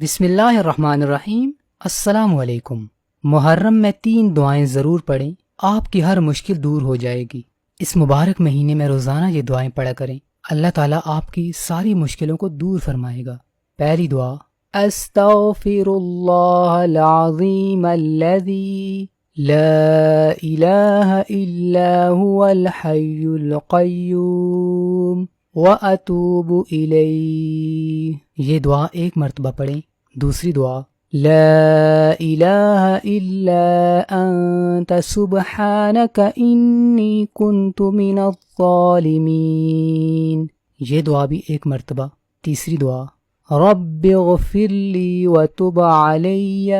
بسم اللہ الرحمن الرحیم۔ السلام علیکم۔ محرم میں 3 دعائیں ضرور پڑھیں، آپ کی ہر مشکل دور ہو جائے گی۔ اس مبارک مہینے میں روزانہ یہ دعائیں پڑھا کریں، اللہ تعالیٰ آپ کی ساری مشکلوں کو دور فرمائے گا۔ پہلی دعا، استغفر اللہ العظیم الذی لا الہ الا هو الحی القیوم واتوب الیہ۔ یہ دعا 1 مرتبہ پڑھیں۔ دوسری دعا، لا الہ الا انت سبحانک انی کنت من الظالمین۔ یہ دعا بھی 1 مرتبہ۔ تیسری دعا، رب اغفر لی وتب علی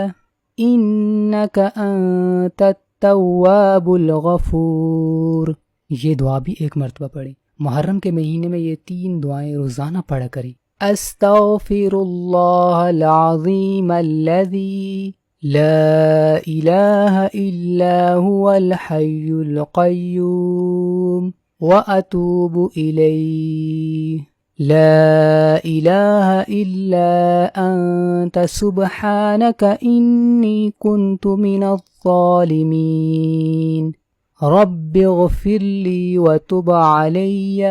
انک انت التواب الغفور۔ یہ دعا بھی 1 مرتبہ پڑھیں۔ محرم کے مہینے میں یہ 3 دعائیں روزانہ پڑھا کریں۔ استغفر اللہ العظیم الذی لا الہ الا هو الحی القیوم واتوب الیہ، لا الہ الا انت سبحانک انی کنت من الظالمین، رب اغفر لی وتب علی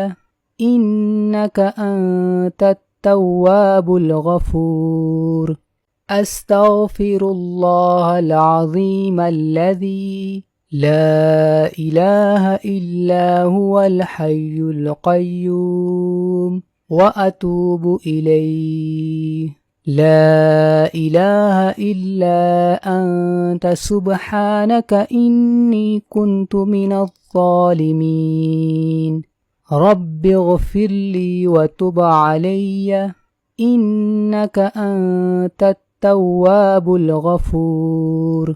انک انت التواب الغفور۔ استغفر اللہ العظیم الذی لا الہ الا هو الحی القیوم واتوب الیہ، لا الہ الا انت سبحانک انی کنت من الظالمین، رب اغفر لی وتب علی انک انت التواب الغفور۔